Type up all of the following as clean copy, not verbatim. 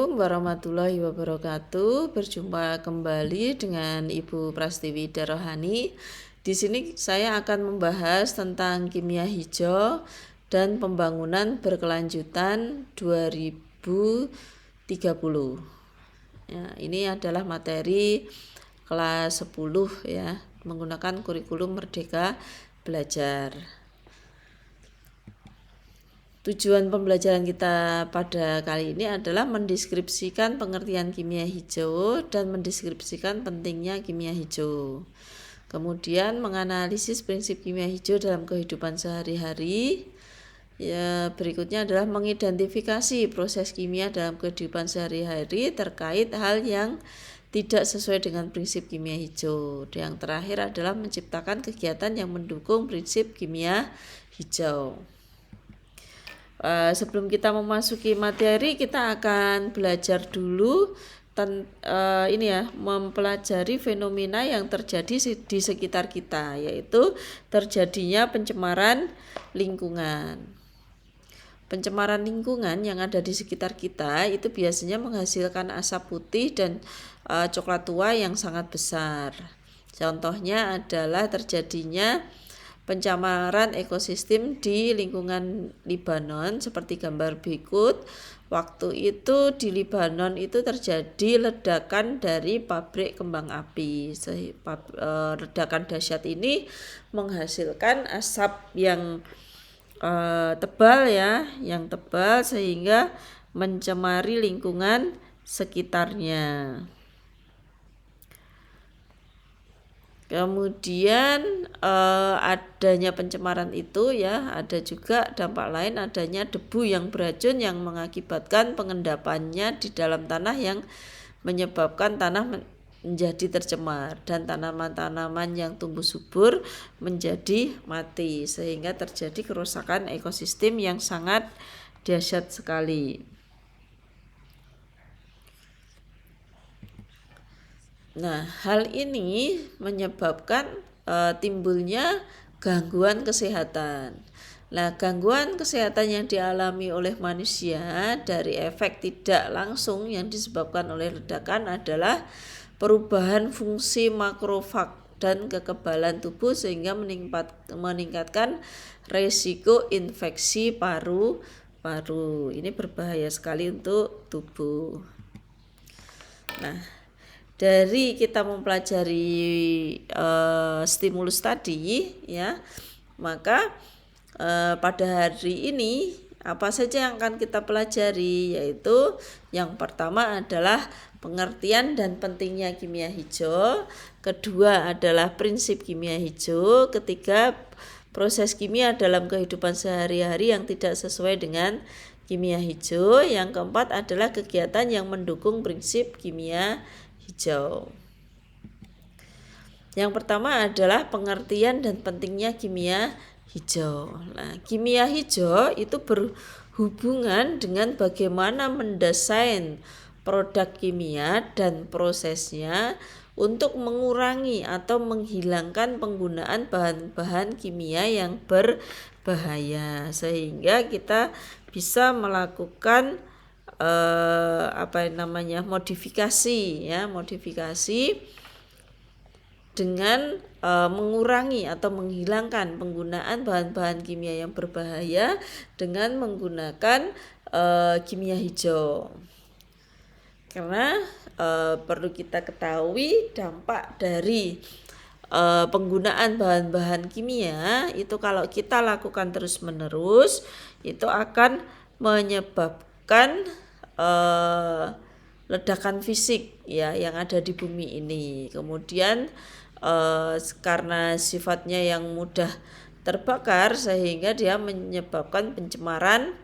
Warahmatullahi wabarakatuh. Berjumpa kembali dengan Ibu Prastiwi Darohani. Di sini saya akan membahas tentang kimia hijau dan pembangunan berkelanjutan 2030. Ya, ini adalah materi kelas 10 ya, menggunakan kurikulum Merdeka Belajar. Tujuan pembelajaran kita pada kali ini adalah mendeskripsikan pengertian kimia hijau dan mendeskripsikan pentingnya kimia hijau. Kemudian menganalisis prinsip kimia hijau dalam kehidupan sehari-hari. Ya, berikutnya adalah mengidentifikasi proses kimia dalam kehidupan sehari-hari terkait hal yang tidak sesuai dengan prinsip kimia hijau. Yang terakhir adalah menciptakan kegiatan yang mendukung prinsip kimia hijau. Sebelum kita memasuki materi, kita akan belajar dulu mempelajari fenomena yang terjadi di sekitar kita, yaitu terjadinya pencemaran lingkungan. Pencemaran lingkungan yang ada di sekitar kita itu biasanya menghasilkan asap putih dan coklat tua yang sangat besar. Contohnya adalah terjadinya pencemaran ekosistem di lingkungan Lebanon seperti gambar berikut. Waktu itu di Lebanon itu terjadi ledakan dari pabrik kembang api. Ledakan dahsyat ini menghasilkan asap yang tebal sehingga mencemari lingkungan sekitarnya. Kemudian adanya pencemaran itu ya, ada juga dampak lain, adanya debu yang beracun yang mengakibatkan pengendapannya di dalam tanah yang menyebabkan tanah menjadi tercemar dan tanaman-tanaman yang tumbuh subur menjadi mati sehingga terjadi kerusakan ekosistem yang sangat dahsyat sekali. Nah, hal ini menyebabkan timbulnya gangguan kesehatan. Nah, gangguan kesehatan yang dialami oleh manusia dari efek tidak langsung yang disebabkan oleh ledakan adalah perubahan fungsi makrofag dan kekebalan tubuh sehingga meningkatkan resiko infeksi paru-paru. Ini berbahaya sekali untuk tubuh. Nah, dari kita mempelajari stimulus tadi ya, maka pada hari ini apa saja yang akan kita pelajari, yaitu yang pertama adalah pengertian dan pentingnya kimia hijau, kedua adalah prinsip kimia hijau, ketiga proses kimia dalam kehidupan sehari-hari yang tidak sesuai dengan kimia hijau, yang keempat adalah kegiatan yang mendukung prinsip kimia hijau. Yang pertama adalah pengertian dan pentingnya kimia hijau. Nah, kimia hijau itu berhubungan dengan bagaimana mendesain produk kimia dan prosesnya untuk mengurangi atau menghilangkan penggunaan bahan-bahan kimia yang berbahaya sehingga kita bisa melakukan modifikasi dengan mengurangi atau menghilangkan penggunaan bahan-bahan kimia yang berbahaya dengan menggunakan kimia hijau. Karena perlu kita ketahui dampak dari penggunaan bahan-bahan kimia itu kalau kita lakukan terus-menerus itu akan menyebabkan ledakan fisik ya yang ada di bumi ini. Kemudian karena sifatnya yang mudah terbakar sehingga dia menyebabkan pencemaran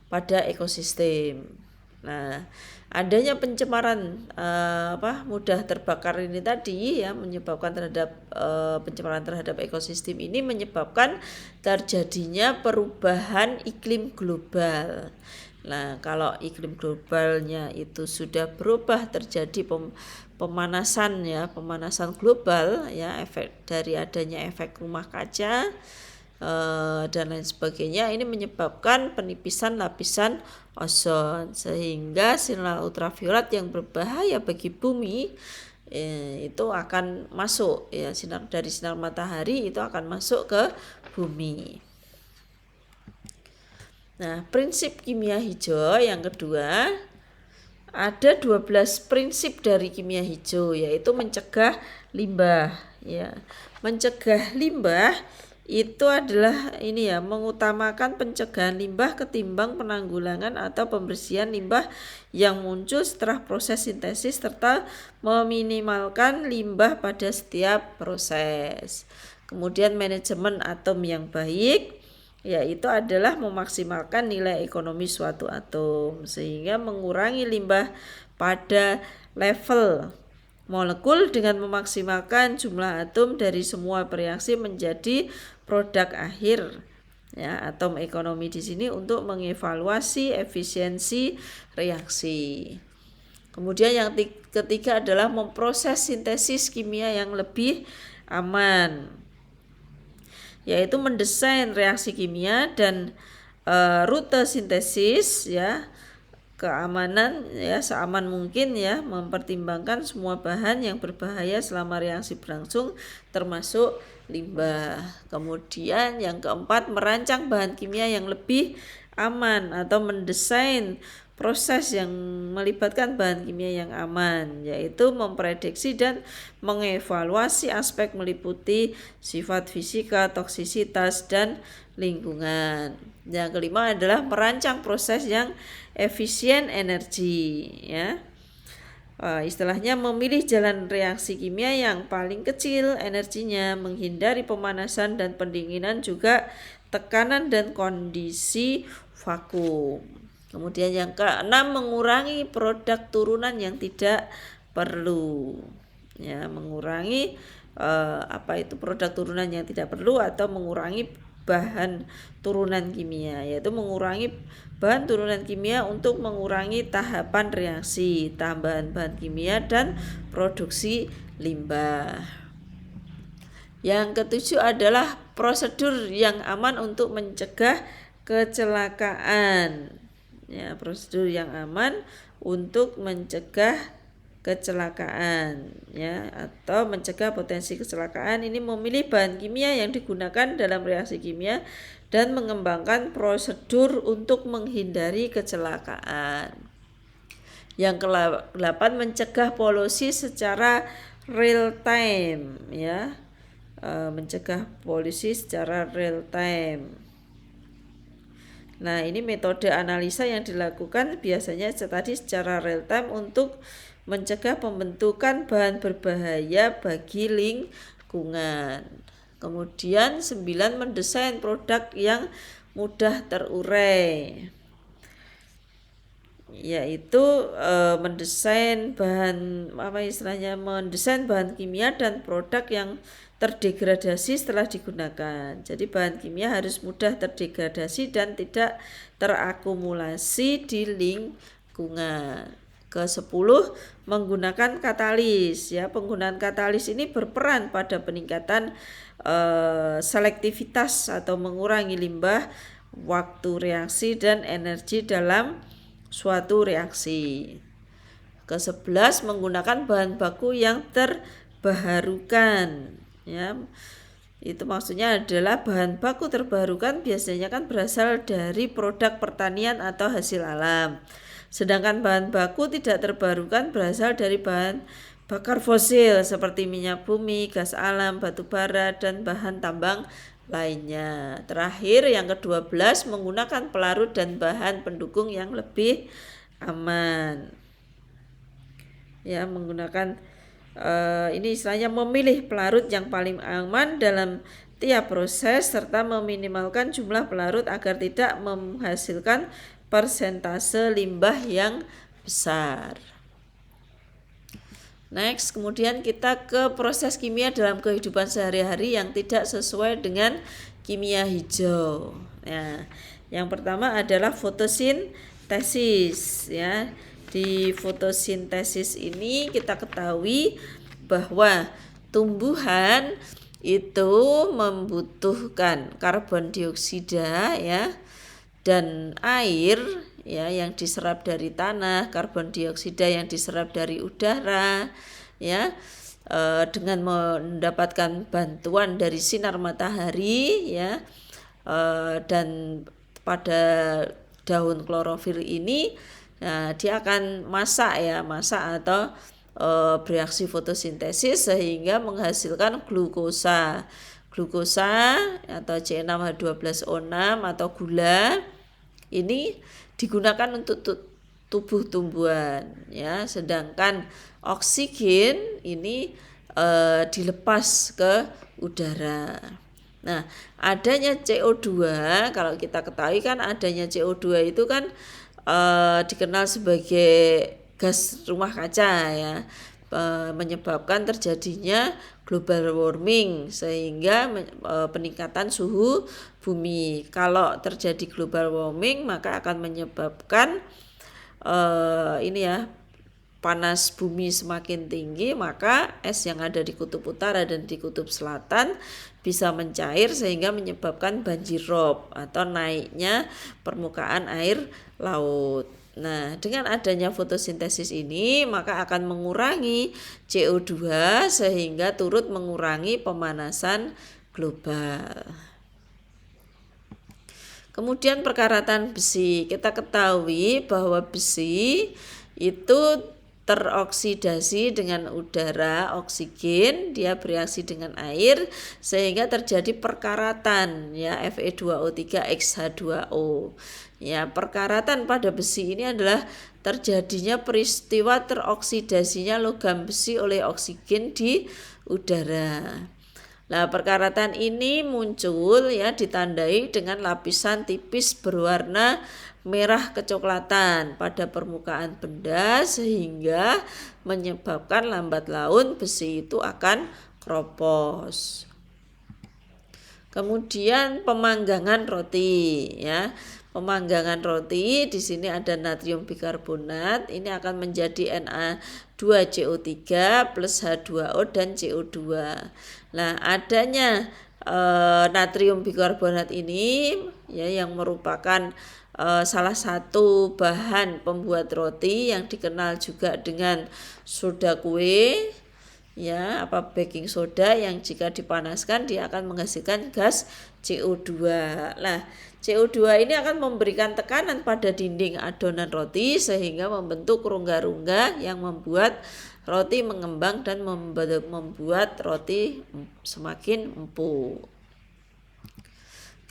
pada ekosistem. Nah, adanya pencemaran mudah terbakar ini tadi ya menyebabkan pencemaran terhadap ekosistem ini menyebabkan terjadinya perubahan iklim global. Nah, kalau iklim globalnya itu sudah berubah, terjadi pemanasan global ya, efek dari adanya efek rumah kaca dan lain sebagainya. Ini menyebabkan penipisan lapisan ozon, sehingga sinar ultraviolet yang berbahaya bagi bumi itu akan masuk, ya, dari sinar matahari itu akan masuk ke bumi. Nah, prinsip kimia hijau yang kedua, ada 12 prinsip dari kimia hijau, yaitu mencegah limbah, ya. Mencegah limbah itu adalah ini ya, mengutamakan pencegahan limbah ketimbang penanggulangan atau pembersihan limbah yang muncul setelah proses sintesis, serta meminimalkan limbah pada setiap proses. Kemudian manajemen atom yang baik, yaitu adalah memaksimalkan nilai ekonomi suatu atom sehingga mengurangi limbah pada level molekul dengan memaksimalkan jumlah atom dari semua bereaksi menjadi produk akhir, ya. Atom ekonomi di sini untuk mengevaluasi efisiensi reaksi. Kemudian yang ketiga adalah memproses sintesis kimia yang lebih aman, yaitu mendesain reaksi kimia dan rute sintesis, ya, keamanan, ya, seaman mungkin, ya, mempertimbangkan semua bahan yang berbahaya selama reaksi berlangsung termasuk limbah. Kemudian yang keempat, merancang bahan kimia yang lebih aman atau mendesain proses yang melibatkan bahan kimia yang aman, yaitu memprediksi dan mengevaluasi aspek meliputi sifat fisika, toksisitas, dan lingkungan. Yang kelima adalah merancang proses yang efisien energi, ya. Istilahnya memilih jalan reaksi kimia yang paling kecil energinya, menghindari pemanasan dan pendinginan, juga tekanan dan kondisi vakum. Kemudian yang keenam, mengurangi produk turunan yang tidak perlu, ya, mengurangi produk turunan yang tidak perlu atau mengurangi bahan turunan kimia, yaitu mengurangi bahan turunan kimia untuk mengurangi tahapan reaksi, tambahan bahan kimia, dan produksi limbah. Yang ketujuh adalah prosedur yang aman untuk mencegah kecelakaan, ya, prosedur yang aman untuk mencegah kecelakaan, ya, atau mencegah potensi kecelakaan. Ini memilih bahan kimia yang digunakan dalam reaksi kimia dan mengembangkan prosedur untuk menghindari kecelakaan. Yang ke-8, mencegah polusi secara real time, ya, mencegah polusi secara real time. Nah, ini metode analisa yang dilakukan biasanya tadi secara real time untuk mencegah pembentukan bahan berbahaya bagi lingkungan. Kemudian 9, mendesain produk yang mudah terurai, yaitu mendesain bahan kimia dan produk yang terdegradasi setelah digunakan. Jadi bahan kimia harus mudah terdegradasi dan tidak terakumulasi di lingkungan. Ke-10, menggunakan katalis, ya. Penggunaan katalis ini berperan pada peningkatan selektivitas atau mengurangi limbah, waktu reaksi, dan energi dalam suatu reaksi. Ke-11, menggunakan bahan baku yang terbarukan, ya. Itu maksudnya adalah bahan baku terbarukan biasanya kan berasal dari produk pertanian atau hasil alam. Sedangkan bahan baku tidak terbarukan berasal dari bahan bakar fosil seperti minyak bumi, gas alam, batu bara, dan bahan tambang lainnya. Terakhir, yang ke-12, menggunakan pelarut dan bahan pendukung yang lebih aman, ya, menggunakan ini istilahnya memilih pelarut yang paling aman dalam tiap proses serta meminimalkan jumlah pelarut agar tidak menghasilkan persentase limbah yang besar. Next, kemudian kita ke proses kimia dalam kehidupan sehari-hari yang tidak sesuai dengan kimia hijau. Nah, yang pertama adalah fotosintesis, ya. Di fotosintesis ini kita ketahui bahwa tumbuhan itu membutuhkan karbon dioksida ya dan air ya yang diserap dari tanah, karbon dioksida yang diserap dari udara ya, dengan mendapatkan bantuan dari sinar matahari ya, dan pada daun klorofil ini dia akan masak atau bereaksi fotosintesis sehingga menghasilkan glukosa atau C6H12O6 atau gula. Ini digunakan untuk tubuh tumbuhan ya, sedangkan oksigen ini dilepas ke udara. Nah, adanya CO2, kalau kita ketahui kan adanya CO2 itu kan dikenal sebagai gas rumah kaca ya, menyebabkan terjadinya global warming sehingga peningkatan suhu bumi. Kalau terjadi global warming maka akan menyebabkan panas bumi semakin tinggi, maka es yang ada di kutub utara dan di kutub selatan bisa mencair sehingga menyebabkan banjir rob atau naiknya permukaan air laut. Nah, dengan adanya fotosintesis ini maka akan mengurangi CO2 sehingga turut mengurangi pemanasan global. Kemudian perkaratan besi. Kita ketahui bahwa besi itu teroksidasi dengan udara, oksigen, dia bereaksi dengan air sehingga terjadi perkaratan ya, Fe2O3X H2O. Ya, perkaratan pada besi ini adalah terjadinya peristiwa teroksidasinya logam besi oleh oksigen di udara. Nah, perkaratan ini muncul ya ditandai dengan lapisan tipis berwarna merah kecoklatan pada permukaan benda sehingga menyebabkan lambat laun besi itu akan keropos. Kemudian pemanggangan roti ya. Pemanggangan roti di sini ada natrium bikarbonat, ini akan menjadi Na2CO3 plus H2O dan CO2. Nah, adanya natrium bikarbonat ini ya yang merupakan salah satu bahan pembuat roti yang dikenal juga dengan soda kue ya, baking soda yang jika dipanaskan dia akan menghasilkan gas CO2. Nah, CO2 ini akan memberikan tekanan pada dinding adonan roti sehingga membentuk rongga-rongga yang membuat roti mengembang dan membuat roti semakin empuk.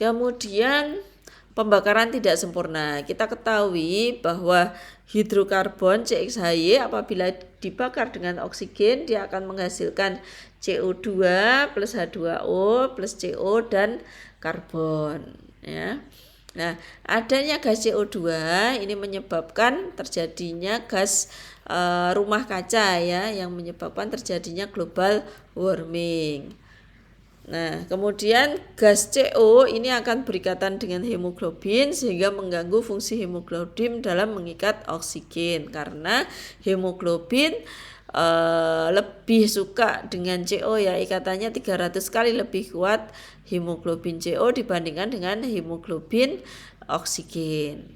Kemudian pembakaran tidak sempurna. Kita ketahui bahwa hidrokarbon CXHY apabila dibakar dengan oksigen dia akan menghasilkan CO2 plus H2O plus CO dan karbon ya. Nah, adanya gas CO2 ini menyebabkan terjadinya gas rumah kaca ya, yang menyebabkan terjadinya global warming. Nah, kemudian gas CO ini akan berikatan dengan hemoglobin sehingga mengganggu fungsi hemoglobin dalam mengikat oksigen karena hemoglobin lebih suka dengan CO ya, ikatannya 300 kali lebih kuat hemoglobin CO dibandingkan dengan hemoglobin oksigen.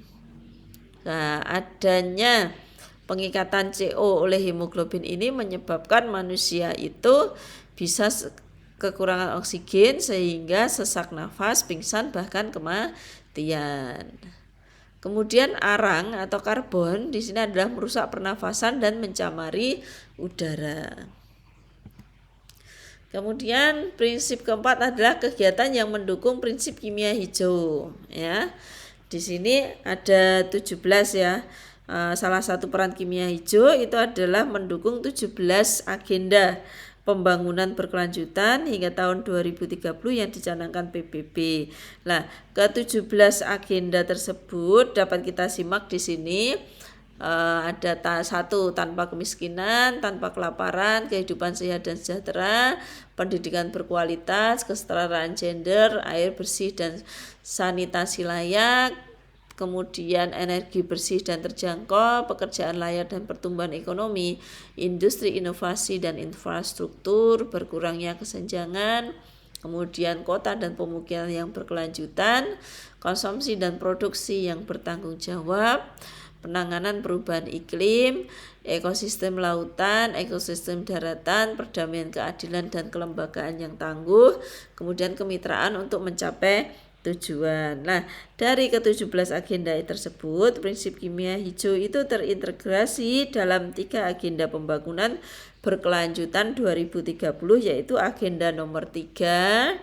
Nah, adanya pengikatan CO oleh hemoglobin ini menyebabkan manusia itu bisa kekurangan oksigen sehingga sesak nafas, pingsan, bahkan kematian. Kemudian arang atau karbon di sini adalah merusak pernafasan dan mencemari udara. Kemudian prinsip keempat adalah kegiatan yang mendukung prinsip kimia hijau ya. Di sini ada 17 ya. Salah satu peran kimia hijau itu adalah mendukung 17 agenda pembangunan berkelanjutan hingga tahun 2030 yang dicanangkan PBB. Nah, ke-17 agenda tersebut dapat kita simak di sini. Ada satu, tanpa kemiskinan, tanpa kelaparan, kehidupan sehat dan sejahtera, pendidikan berkualitas, kesetaraan gender, air bersih dan sanitasi layak, kemudian energi bersih dan terjangkau, pekerjaan layak dan pertumbuhan ekonomi, industri, inovasi dan infrastruktur, berkurangnya kesenjangan, kemudian kota dan pemukiman yang berkelanjutan, konsumsi dan produksi yang bertanggung jawab, penanganan perubahan iklim, ekosistem lautan, ekosistem daratan, perdamaian, keadilan dan kelembagaan yang tangguh, kemudian kemitraan untuk mencapai tujuan. Nah, dari ke-17 agenda tersebut, prinsip kimia hijau itu terintegrasi dalam 3 agenda pembangunan berkelanjutan 2030, yaitu agenda nomor 3,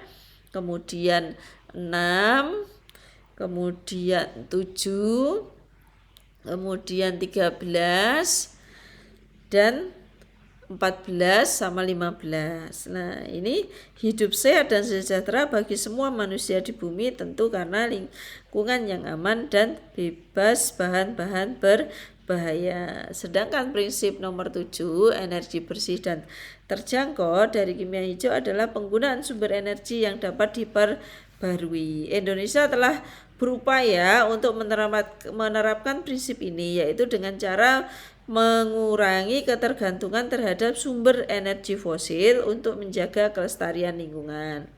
kemudian 6, kemudian 7, kemudian 13, dan 14 sama 15. Nah, ini hidup sehat dan sejahtera bagi semua manusia di bumi, tentu karena lingkungan yang aman dan bebas bahan-bahan berbahaya. Sedangkan prinsip nomor 7, energi bersih dan terjangkau dari kimia hijau adalah penggunaan sumber energi yang dapat diperbarui. Indonesia telah berupaya untuk menerapkan prinsip ini, yaitu dengan cara mengurangi ketergantungan terhadap sumber energi fosil untuk menjaga kelestarian lingkungan.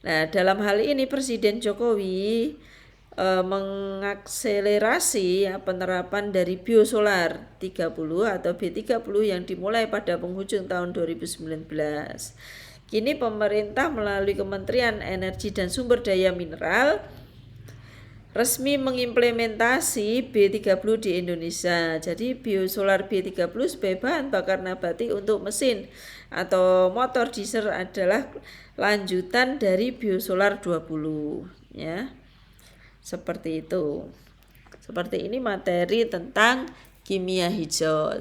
Nah, dalam hal ini Presiden Jokowi mengakselerasi penerapan dari biosolar 30 atau B30 yang dimulai pada penghujung tahun 2019. Kini pemerintah melalui Kementerian Energi dan Sumber Daya Mineral resmi mengimplementasi B30 di Indonesia. Jadi biosolar B30 sebagai bahan bakar nabati untuk mesin atau motor diesel adalah lanjutan dari biosolar 20, ya. Seperti itu. Seperti ini materi tentang kimia hijau.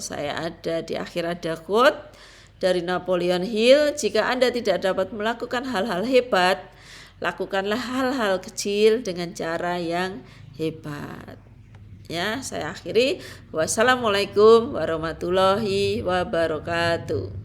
Di akhir ada quote dari Napoleon Hill, jika Anda tidak dapat melakukan hal-hal hebat, lakukanlah hal-hal kecil dengan cara yang hebat. Ya, saya akhiri. Wassalamualaikum warahmatullahi wabarakatuh.